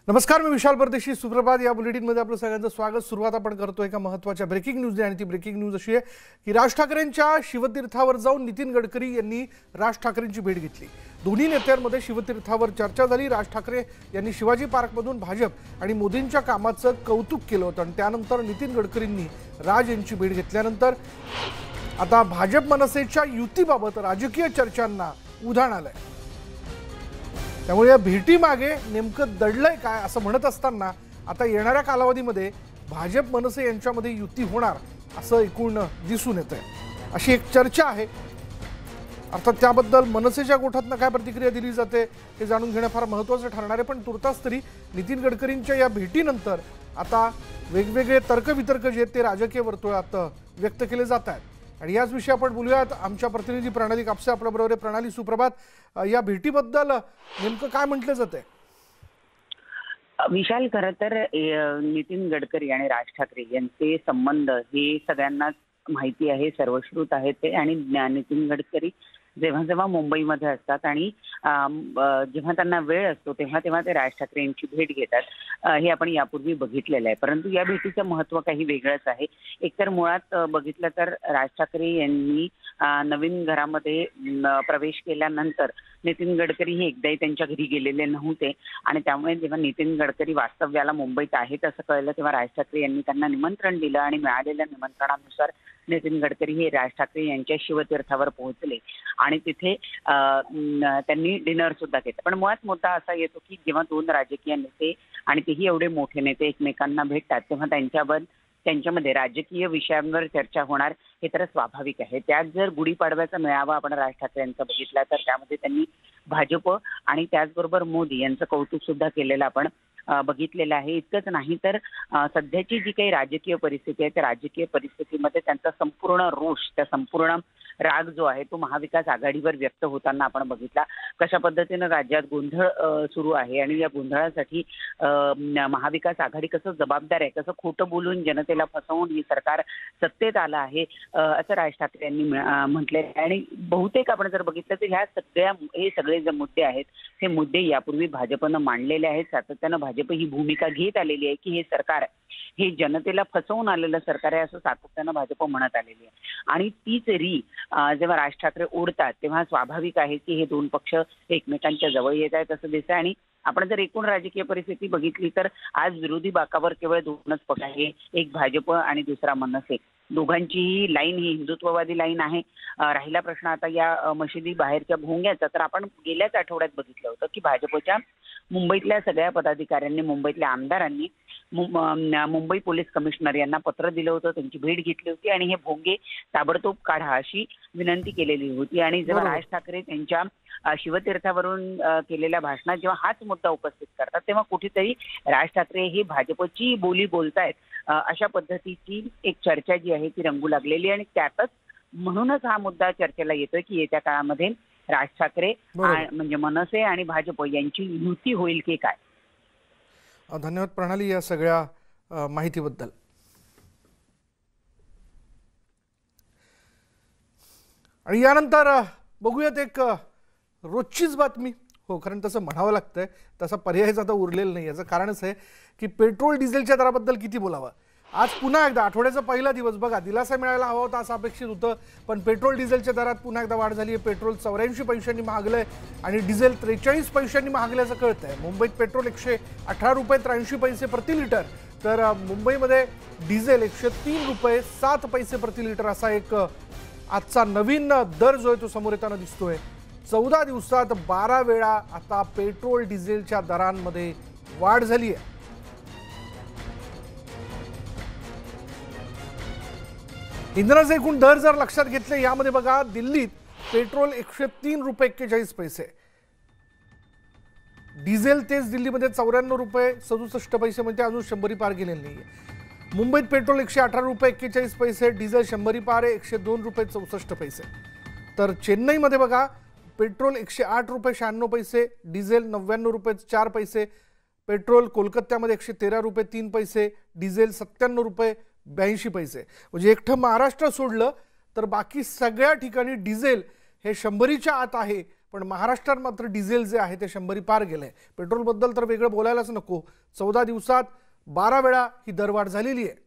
नमस्कार, मी विशाल परदेशी. सुप्रभात. या बुलेटिनमध्ये आपलं सगळ्यांचं स्वागत. सुरुवात आपण करतोय एका महत्त्वाच्या ब्रेकिंग न्यूजने आणि ती ब्रेकिंग न्यूज अशी आहे की राज ठाकरेंच्या शिवतीर्थावर जाऊन नितीन गडकरी यांनी राज ठाकरेंची भेट घेतली. दोन्ही नेत्यांमध्ये शिवतीर्थावर चर्चा झाली. राज ठाकरे यांनी शिवाजी पार्कमधून भाजप आणि मोदींच्या कामाचं कौतुक केलं होतं आणि त्यानंतर नितीन गडकरींनी राज यांची भेट घेतल्यानंतर आता भाजप मनसेच्या युतीबाबत राजकीय चर्चांना उधाण आलंय. त्यामुळे या भेटीमागे नेमकं दडलंय काय असं म्हणत असताना आता येणाऱ्या कालावधीमध्ये भाजप मनसे यांच्यामध्ये युती होणार असं एकूण दिसून येतंय. अशी एक चर्चा आहे. अर्थात त्याबद्दल मनसेच्या गोठातनं काय प्रतिक्रिया दिली जाते हे जाणून घेणं फार महत्त्वाचं ठरणार आहे. पण तुर्तास तरी नितीन गडकरींच्या या भेटीनंतर आता वेगवेगळे तर्कवितर्क जे आहेत ते राजकीय वर्तुळात व्यक्त केले जात आहेत आणि याच विषयी आपण बोलूयात. आमच्या प्रतिनिधी प्रणाली कापसे आपल्याबरोबर आहे. प्रणाली, सुप्रभात. या भेटीबद्दल नेमकं काय म्हटलं जातंय? विशाल, खरं तर नितीन गडकरी आणि राज ठाकरे यांचे संबंध हे सगळ्यांनाच माहिती आहे, सर्वश्रुत आहे ते. आणि नितीन गडकरी जेव्हा जेव्हा मुंबईमध्ये असतात आणि जेव्हा त्यांना वेळ असतो तेव्हा तेव्हा ते राज ठाकरे यांची भेट घेतात. हे आपण यापूर्वी बघितलेलं आहे. परंतु या भेटीचं महत्त्व काही वेगळंच आहे. एकतर मुळात बघितलं तर राज ठाकरे यांनी नवीन घरामध्ये प्रवेश केल्यानंतर नितीन गडकरी हे एकदाही त्यांच्या घरी गेलेले नव्हते आणि त्यामुळे जेव्हा नितीन गडकरी वास्तव्याला मुंबईत आहेत असं कळलं तेव्हा राज ठाकरे यांनी त्यांना निमंत्रण दिलं आणि मिळालेल्या निमंत्रणानुसार नितीन गडकरी हे राज ठाकरे यांच्या शिवतीर्थावर पोहोचले आणि तिथे त्यांनी डिनर सुद्धा घेतलं. पण मुळात मुद्दा असा येतो की जेव्हा दोन राजकीय नेते आणि तेही एवढे मोठे नेते एकमेकांना भेटतात तेव्हा त्यांच्यामध्ये राजकीय विषयांवर चर्चा होणार हे तर स्वाभाविक आहे. त्यात जर गुढीपाडव्याचा मेळावा आपण राज ठाकरे यांचा बघितला तर त्यामध्ये त्यांनी भाजप आणि त्याचबरोबर मोदी यांचं कौतुक सुद्धा केलेलं आपण बघितलेलं आहे. इतकंच नाही तर सध्याची जी काही राजकीय परिस्थिती आहे त्या राजकीय परिस्थितीमध्ये त्यांचा संपूर्ण रोष, त्या संपूर्ण राग जो आहे तो महाविकास आघाडीवर व्यक्त होताना आपण बघितला. कशा पद्धतीनं राज्यात गोंधळ सुरू आहे आणि या गोंधळासाठी महाविकास आघाडी कसं जबाबदार आहे, कसं खोटं बोलून जनतेला फसवून ही सरकार सत्तेत आलं आहे असं राज ठाकरे यांनी म्हटले. आणि बहुतेक आपण जर बघितलं तर हे सगळे जे मुद्दे आहेत हे मुद्दे यापूर्वी भाजपनं मांडलेले आहेत. सातत्यानं भाजप ही भूमिका घेत आलेली आहे की हे सरकार हे जनतेला फसवून आलेलं सरकार आहे असं सातत्यानं भाजप म्हणत आलेली आहे. आणि तीच जेव्हा राज ठाकरे ओढतात तेव्हा स्वाभाविक आहे की हे दोन पक्ष एकमेकांच्या जवळ येत आहेत असं दिसतं. आणि आपण जर एकूण राजकीय परिस्थिती बघितली तर आज विरोधी बाकावर केवळ दोनच पक्ष आहे, एक भाजप आणि दुसरा मनसे. दोघांचीही लाईन ही हिंदुत्ववादी लाईन आहे. राहिला प्रश्न आता या मशिदी बाहेरच्या भोंग्याचा, तर आपण गेल्याच आठवड्यात बघितलं होतं की भाजपच्या मुंबईतल्या सगळ्या पदाधिकाऱ्यांनी, मुंबईतल्या आमदारांनी मुंबई पोलीस कमिशनर यांना पत्र दिलं होतं, त्यांची भेट घेतली होती आणि हे भोंगे ताबडतोब काढा अशी विनंती केलेली होती. आणि जेव्हा राज ठाकरे त्यांच्या शिवतीर्थावरून केलेल्या भाषणात जेव्हा हाच मुद्दा उपस्थित करतात तेव्हा कुठेतरी राज ठाकरे हे भाजपची बोली बोलतायत अशा पद्धतीची एक चर्चा जी आहे ती रंगू लागलेली. आणि त्यातच म्हणूनच हा मुद्दा चर्चेला येतोय की येत्या काळामध्ये राज ठाकरे म्हणजे मनसे आणि भाजप यांची युती होईल की काय. धन्यवाद प्रणाली या सगळ्या माहितीबद्दल. आणि यानंतर बघूयात एक रोजचीच बातमी. हो, कारण तसं म्हणावं लागतंय, तसा पर्यायच आता उरलेला नाही. याचं कारणच आहे की पेट्रोल डिझेलच्या दराबद्दल किती बोलावं. आज पुन्हा एकदा आठवड्याचा पहिला दिवस बघा, दिलासा मिळायला हवा होता असं अपेक्षित होतं, पण पेट्रोल डिझेलच्या दरात पुन्हा एकदा वाढ झाली आहे. पेट्रोल 84 पैशांनी महागलंय आणि डिझेल 43 पैशांनी महागल्याचं कळतंय. मुंबईत पेट्रोल 118 रुपये 83 पैसे प्रति लिटर, तर मुंबईमध्ये डिझेल 103 रुपये 7 पैसे प्रति लिटर असा एक आजचा नवीन दर जो आहे तो समोर येताना दिसतोय. 14 दिवसात 12 वेळा आता पेट्रोल डिझेलच्या दरांमध्ये वाढ झाली आहे. इंधनाचे एकूण दर जर लक्षात घेतले यामध्ये बघा, दिल्लीत पेट्रोल 103 रुपये 41 पैसे, डिझेल तेच दिल्लीमध्ये 94 रुपये 67 पैसे, म्हणजे अजून 100 पार गेलेले नाहीये. मुंबईत पेट्रोल 118 रुपये 41 पैसे, डिझेल 100 पार आहे 102 रुपये 64 पैसे. तर चेन्नईमध्ये बघा, पेट्रोल 108 रुपये 96 पैसे, डिझेल 99 रुपये 4 पैसे. पेट्रोल कोलकात्यामध्ये 113 रुपये 3 पैसे, डिझेल 97 रुपये 82 पैसे. म्हणजे एकटं महाराष्ट्र सोडलं तर बाकी सगळ्या ठिकाणी डिझेल हे 100च्या आत आहे पण महाराष्ट्रात मात्र डिझेल जे आहे ते 100 पार गेलंय. पेट्रोलबद्दल तर वेगळं बोलायलाच नको. 14 दिवसात 12 वेळा ही दरवाढ झालेली आहे.